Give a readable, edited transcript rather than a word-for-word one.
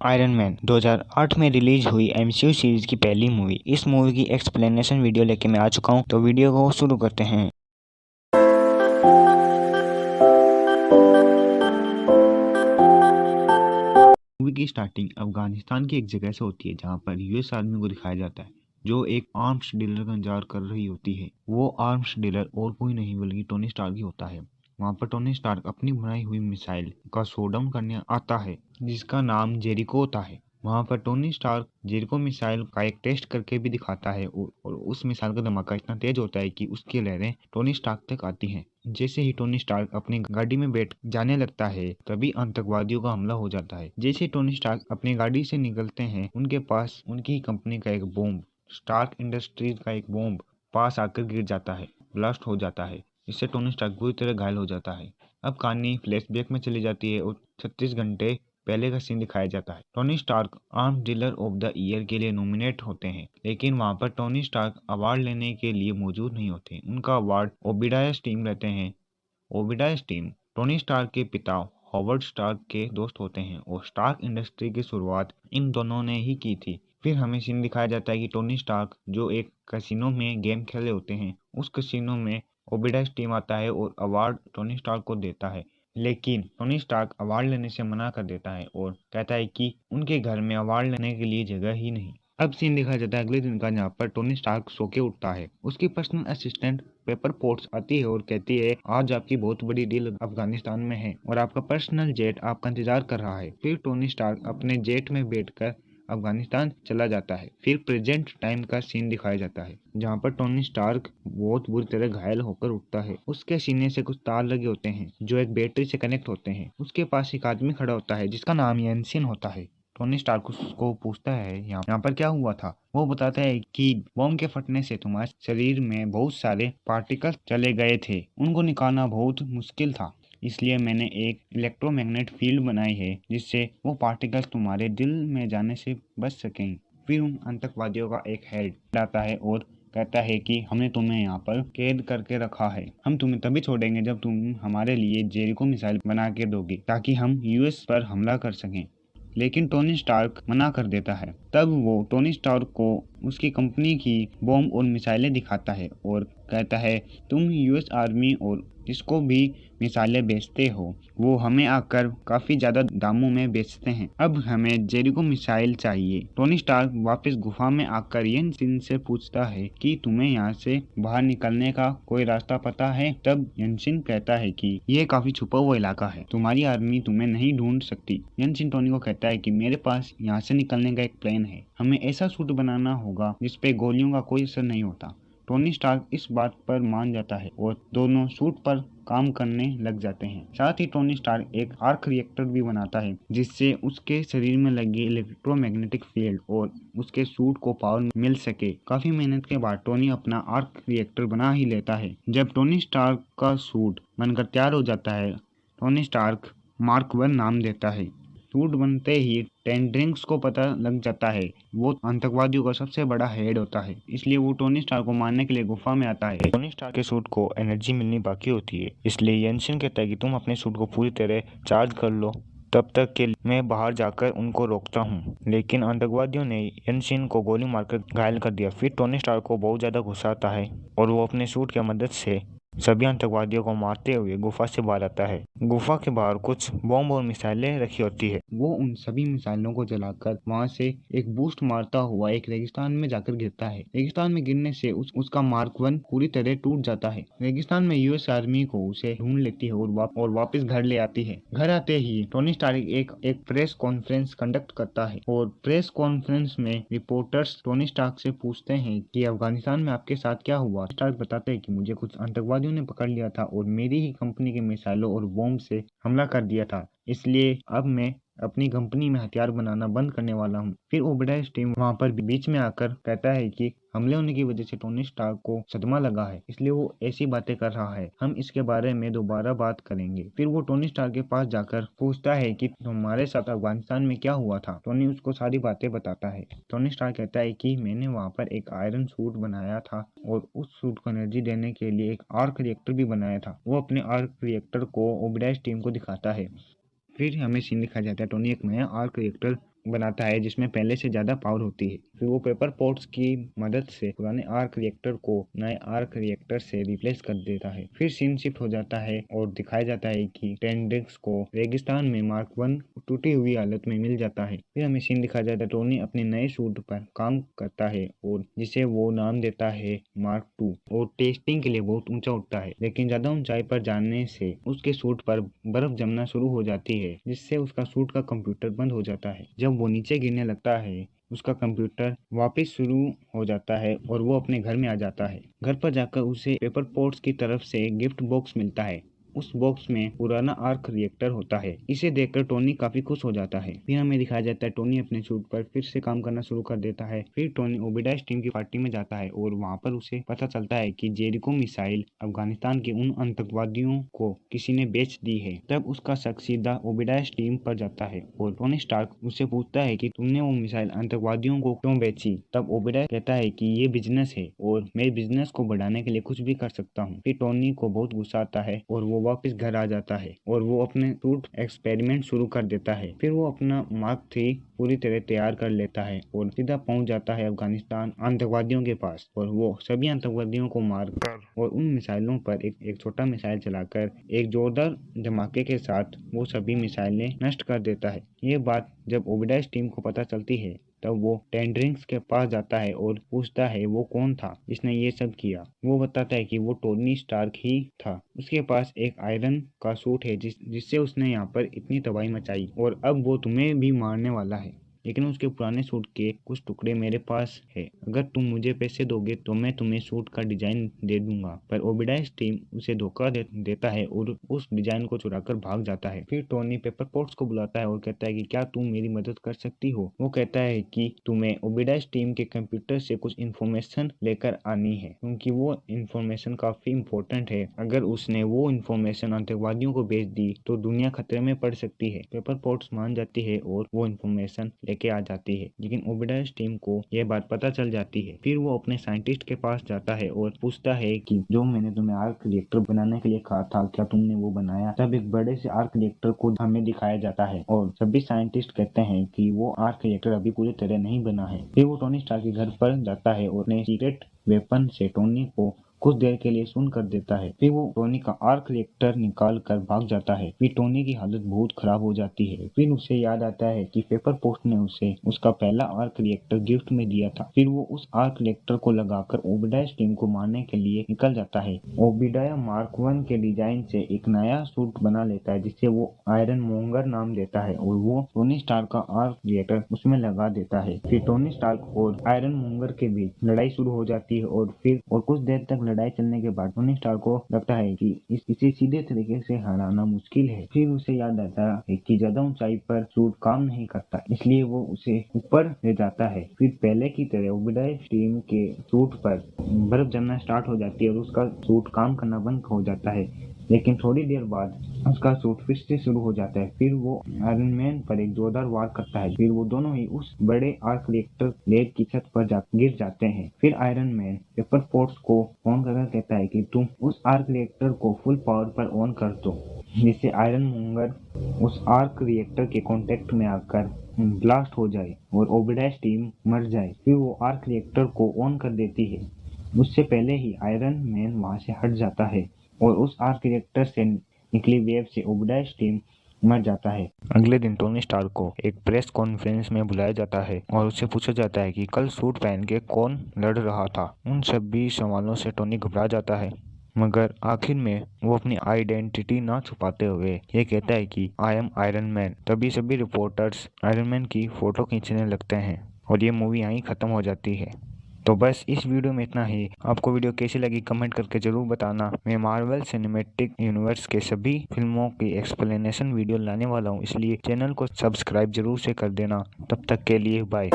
Iron man 2008 में release हुई MCU series की पहली मूवी। इस मूवी की एक्सप्लेनेशन वीडियो लेके मैं आ चुका हूँ, तो वीडियो को शुरू करते हैं। मूवी की स्टार्टिंग अफगानिस्तान की एक जगह से होती है जहाँ पर यूएस आर्मी को दिखाया जाता है जो एक आर्म्स डीलर का इंतजार कर रही होती है। वो आर्म्स डीलर और कोई नहीं बल्कि टोनी स्टार्क ही होता है। वहाँ पर टोनी स्टार्क अपनी बनाई हुई मिसाइल का शोडाउन करने आता है जिसका नाम जेरिको होता है। वहाँ पर टोनी स्टार्क जेरिको मिसाइल का एक टेस्ट करके भी दिखाता है और उस मिसाइल का धमाका इतना तेज होता है कि उसकी लहरें टोनी स्टार्क तक आती हैं। जैसे ही टोनी स्टार्क अपनी गाड़ी में बैठ जाने लगता है तभी आतंकवादियों का हमला हो जाता है। जैसे टोनी स्टार्क अपनी गाड़ी से निकलते हैं उनके पास उनकी कंपनी का एक बॉम्ब, स्टार्क इंडस्ट्रीज का एक बॉम्ब पास आकर गिर जाता है, ब्लास्ट हो जाता है। इससे टोनी स्टार्क बुरी तरह घायल हो जाता है। अब कहानी फ्लैशबैक में चली जाती है और 36 घंटे पहले का सीन दिखाया जाता है। Tony Stark arm dealer of the year के लिए नॉमिनेट होते हैं, लेकिन वहाँ पर टोनी स्टार्क अवार्ड लेने के लिए मौजूद नहीं होते। उनका अवार्ड ओबिडाया स्टीम रहते हैं। ओबिडाया स्टीम टोनी स्टार्क के पिता हॉवर्ड स्टार्क के दोस्त होते हैं और स्टार्क इंडस्ट्री की शुरुआत इन दोनों ने ही की थी। फिर हमें सीन दिखाया जाता है कि टोनी स्टार्क जो एक कैसीनो में गेम खेले होते हैं, उस कैसीनो में ओबिडाया स्टीम आता है और अवार्ड टोनी स्टार्क को देता है। लेकिन टोनी स्टार्क अवार्ड लेने से मना कर देता है और कहता है कि उनके घर में अवार्ड लेने के लिए जगह ही नहीं। अब सीन दिखाया जाता है अगले दिन का जहाँ पर टोनी स्टार्क सो के उठता है। उसकी पर्सनल असिस्टेंट पेपर पोर्ट्स आती है और कहती है आज आपकी बहुत बड़ी डील अफगानिस्तान में है और आपका पर्सनल जेट आपका इंतजार कर रहा है। फिर टोनी स्टार्क अपने जेट में बैठकर अफगानिस्तान चला जाता है। फिर प्रेजेंट टाइम का सीन दिखाया जाता है जहाँ पर टोनी स्टार्क बहुत बुरी तरह घायल होकर उठता है। उसके सीने से कुछ तार लगे होते हैं जो एक बैटरी से कनेक्ट होते हैं। उसके पास एक आदमी खड़ा होता है जिसका नाम येंसिन होता है। टोनी स्टार्क उसको पूछता है यहाँ पर क्या हुआ था। वो बताता है कि बॉम्ब के फटने से तुम्हारे शरीर में बहुत सारे पार्टिकल्स चले गए थे, उनको निकालना बहुत मुश्किल था, इसलिए मैंने एक इलेक्ट्रोमैग्नेट फील्ड बनाई है जिससे वो पार्टिकल्स तुम्हारे दिल में जाने से बच सकें। फिर उन आतंकवादियों का एक हेड आता है और कहता है कि हमने तुम्हें यहाँ पर कैद करके रखा है, हम तुम्हें तभी छोड़ेंगे जब तुम हमारे लिए जेरिको मिसाइल बना के दोगे ताकि हम यूएस पर हमला कर सकें। लेकिन टोनी स्टार्क मना कर देता है। तब वो टोनी स्टार्क को उसकी कंपनी की बॉम्ब और मिसाइलें दिखाता है और कहता है तुम यूएस आर्मी और जिसको भी मिसाइलें बेचते हो वो हमें आकर काफी ज्यादा दामों में बेचते हैं। अब हमें जेरिको मिसाइल चाहिए। टोनी स्टार्क वापस गुफा में आकर येनसिन से पूछता है कि तुम्हें यहाँ से बाहर निकलने का कोई रास्ता पता है। तब येनसिन कहता है कि ये काफी छुपा हुआ इलाका है, तुम्हारी आर्मी तुम्हें नहीं ढूंढ सकती। येनसिन टोनी को कहता है कि मेरे पास यहाँ से निकलने का एक प्लान है, हमें ऐसा सूट बनाना होगा जिसपे गोलियों का कोई असर नहीं होता। टोनी स्टार्क इस बात पर मान जाता है और दोनों सूट पर काम करने लग जाते हैं। साथ ही टोनी स्टार्क एक आर्क रिएक्टर भी बनाता है जिससे उसके शरीर में लगे इलेक्ट्रोमैग्नेटिक फील्ड और उसके सूट को पावर मिल सके। काफी मेहनत के बाद टोनी अपना आर्क रिएक्टर बना ही लेता है। जब टोनी स्टार्क का सूट बनकर तैयार हो जाता है, टोनी स्टार्क मार्क 1 नाम देता है। सूट बनते ही टेंड्रिंग्स को पता लग जाता है वो आतंकवादियों का सबसे बड़ा हेड होता है, इसलिए वो टोनी स्टार्क को मारने के लिए गुफा में आता है। टोनी स्टार्क के सूट को एनर्जी मिलनी बाकी होती है, इसलिए येंसिन कहता है कि तुम अपने सूट को पूरी तरह चार्ज कर लो, तब तक के मैं बाहर जाकर उनको रोकता हूँ। लेकिन आतंकवादियों ने येंसिन को गोली मारकर घायल कर दिया। फिर टोनी स्टार्क को बहुत ज्यादा गुस्सा आता है और वो अपने सूट की मदद से सभी आतंकवादियों को मारते हुए गुफा से बाहर आता है। गुफा के बाहर कुछ बॉम्ब और मिसाइलें रखी होती है। वो उन सभी मिसाइलों को जलाकर वहां से एक बूस्ट मारता हुआ एक रेगिस्तान में जाकर गिरता है। रेगिस्तान में गिरने से उसका मार्क 1 पूरी तरह टूट जाता है। रेगिस्तान में यूएस आर्मी को उसे ढूंढ लेती है और वापस घर ले आती है। घर आते ही टोनी स्टार्क एक प्रेस कॉन्फ्रेंस कंडक्ट करता है और प्रेस कॉन्फ्रेंस में रिपोर्टर्स टोनी स्टार्क से पूछते हैं कि अफगानिस्तान में आपके साथ क्या हुआ। स्टार्क बताते हैं कि मुझे कुछ आतंकवादियों ने पकड़ लिया था और मेरी ही कंपनी के मिसाइलों और बॉम्ब से हमला कर दिया था, इसलिए अब मैं अपनी कंपनी में हथियार बनाना बंद करने वाला हूँ। फिर ओबेडाय स्टीम वहाँ पर बीच में आकर कहता है कि हमले होने की वजह से टोनी स्टार्क को सदमा लगा है, इसलिए वो ऐसी बातें कर रहा है, हम इसके बारे में दोबारा बात करेंगे। फिर वो टोनी स्टार्क के पास जाकर पूछता है कि तुम्हारे साथ अफगानिस्तान में क्या हुआ था। टोनी उसको सारी बातें बताता है। टोनी स्टार्क कहता है कि मैंने वहाँ पर एक आयरन सूट बनाया था और उस सूट को एनर्जी देने के लिए एक आर्क रिएक्टर भी बनाया था। वो अपने आर्क रिएक्टर को ओबेडाय टीम को दिखाता है। फिर हमें सीन दिखाया जाता है टोनी एक नया आर्क रिएक्टर बनाता है जिसमें पहले से ज्यादा पावर होती है। फिर वो पेपर पोर्ट्स की मदद से पुराने आर्क रिएक्टर को नए आर्क रिएक्टर से रिप्लेस कर देता है। फिर सीन शिफ्ट हो जाता है और दिखाया जाता है कि टेंड्रिक्स को रेगिस्तान में मार्क 1 टूटी हुई हालत में मिल जाता है। फिर हमें सीन दिखाया जाता है टोनी अपने नए सूट पर काम करता है और जिसे वो नाम देता है मार्क 2 और टेस्टिंग के लिए बहुत ऊंचा उठता है, लेकिन ज्यादा ऊंचाई पर जाने से उसके सूट पर बर्फ जमना शुरू हो जाती है जिससे उसका सूट का कंप्यूटर बंद हो जाता है। जब वो नीचे गिरने लगता है उसका कंप्यूटर वापस शुरू हो जाता है और वो अपने घर में आ जाता है। घर पर जाकर उसे पेपर पोर्ट्स की तरफ से गिफ्ट बॉक्स मिलता है। उस बॉक्स में पुराना आर्क रिएक्टर होता है। इसे देखकर टोनी काफी खुश हो जाता है। फिर हमें दिखाया जाता है टोनी अपने सूट पर फिर से काम करना शुरू कर देता है। फिर टोनी ओबिडाइस टीम की पार्टी में जाता है और वहाँ पर उसे पता चलता है कि जेरिको मिसाइल अफगानिस्तान के उन आतंकवादियों को किसी ने बेच दी है। तब उसका शक सीधा ओबिडाइस टीम पर जाता है और टोनी स्टार्क उससे पूछता है कि तुमने वो मिसाइल आतंकवादियों को क्यों बेची। तब ओबिडाइस कहता है कि ये बिजनेस है और मैं बिजनेस को बढ़ाने के लिए कुछ भी कर सकता हूँ। फिर टोनी को बहुत गुस्सा आता है और वो वापस घर आ जाता है और वो अपने सूट एक्सपेरिमेंट शुरू कर देता है। फिर वो अपना मार्क 3 पूरी तरह तैयार कर लेता है और सीधा पहुंच जाता है अफगानिस्तान आतंकवादियों के पास और वो सभी आतंकवादियों को मारकर और उन मिसाइलों पर एक छोटा मिसाइल चलाकर एक जोरदार धमाके के साथ वो सभी मिसाइलें नष्ट कर देता है। ये बात जब ओबिडाइस टीम को पता चलती है तब वो टेंड्रिक्स के पास जाता है और पूछता है वो कौन था जिसने ये सब किया। वो बताता है कि वो टोनी स्टार्क ही था। उसके पास एक आयरन का सूट है जिससे उसने यहाँ पर इतनी तबाही मचाई और अब वो तुम्हें भी मारने वाला है, लेकिन उसके पुराने सूट के कुछ टुकड़े मेरे पास है। अगर तुम मुझे पैसे दोगे तो मैं तुम्हें सूट का डिजाइन दे दूंगा। पर ओबिडाइस टीम उसे धोखा देता है और उस डिजाइन को चुराकर भाग जाता है। फिर टोनी पेपर पोर्ट्स को बुलाता है और कहता है कि क्या तुम मेरी मदद कर सकती हो। वो कहता है कि तुम्हें ओबिडाइस टीम के कंप्यूटर से कुछ इन्फॉर्मेशन लेकर आनी है क्योंकि वो इन्फॉर्मेशन काफी इम्पोर्टेंट है। अगर उसने वो इन्फॉर्मेशन आतंकवादियों को बेच दी तो दुनिया खतरे में पड़ सकती है। पेपर पोर्ट्स मान जाती है और वो इन्फॉर्मेशन लेके आ जाती है, लेकिन ओबिडाइस टीम को यह बात पता चल जाती है। फिर वो अपने साइंटिस्ट के पास जाता है और पूछता है कि जो मैंने तुम्हें आर्क रिएक्टर बनाने के लिए कहा था क्या तुमने वो बनाया। तब एक बड़े से आर्क रिएक्टर को हमें दिखाया जाता है और सभी साइंटिस्ट कहते हैं कि वो आर्क रिएक्टर अभी पूरी तरह नहीं बना है। फिर वो टोनी स्टार्क के घर पर जाता है और अपने सीक्रेट वेपन से टोनी को कुछ देर के लिए सुन कर देता है। फिर वो टोनी का आर्क रिएक्टर निकाल कर भाग जाता है। फिर टोनी की हालत बहुत खराब हो जाती है। फिर उसे याद आता है कि पेपर पोस्ट ने उसे उसका पहला आर्क रिएक्टर गिफ्ट में दिया था। फिर वो उस आर्क रिएक्टर को लगाकर ओबिडाइस टीम को मारने के लिए निकल जाता है। ओबिडाया मार्क 1 के डिजाइन से एक नया सूट बना लेता है जिसे वो आयरन मोंगर नाम देता है और वो टोनी स्टार्क का आर्क रिएक्टर उसमें लगा देता है। फिर टोनी स्टार्क और आयरन मोंगर के बीच लड़ाई शुरू हो जाती है और कुछ देर तक लड़ाई चलने के बाद टोनी स्टार्क को लगता है कि इसे सीधे तरीके से हराना मुश्किल है। फिर उसे याद आता है कि ज्यादा ऊंचाई पर सूट काम नहीं करता, इसलिए वो उसे ऊपर ले जाता है। फिर पहले की तरह ओबिडाइस टीम के सूट पर बर्फ जमना स्टार्ट हो जाती है और उसका सूट काम करना बंद हो जाता है, लेकिन थोड़ी देर बाद उसका सूट फिर से शुरू हो जाता है। फिर वो आयरन मैन पर एक जोरदार वार करता है। फिर वो दोनों ही उस बड़े आर्क रिएक्टर लैब की छत पर गिर जाते हैं। फिर आयरन मैन पेपर पोर्ट्स को फोन करके कहता है कि तुम उस आर्क रिएक्टर को फुल पावर पर ऑन कर दो, जिससे आयरन मोंगर उस आर्क रिएक्टर के कांटेक्ट में आकर ब्लास्ट हो जाए और ओबिडाइस टीम मर जाए। फिर वो आर्क रिएक्टर को ऑन कर देती है। उससे पहले ही आयरन मैन वहां से हट जाता है और उस आर्क रिएक्टर से निकली वेव से ओबिडाइस टीम मर जाता है। अगले दिन टोनी स्टार्क को एक प्रेस कॉन्फ्रेंस में बुलाया जाता है और उससे पूछा जाता है कि कल सूट पहन के कौन लड़ रहा था। उन सभी सवालों से टोनी घबरा जाता है, मगर आखिर में वो अपनी आइडेंटिटी ना छुपाते हुए ये कहता है कि आई एम आयरन मैन। तभी सभी रिपोर्टर्स आयरन मैन की फोटो खींचने लगते हैं और ये मूवी यहीं खत्म हो जाती है। तो बस इस वीडियो में इतना ही। आपको वीडियो कैसी लगी कमेंट करके जरूर बताना। मैं मार्वल सिनेमैटिक यूनिवर्स के सभी फिल्मों की एक्सप्लेनेशन वीडियो लाने वाला हूँ, इसलिए चैनल को सब्सक्राइब जरूर से कर देना। तब तक के लिए बाय।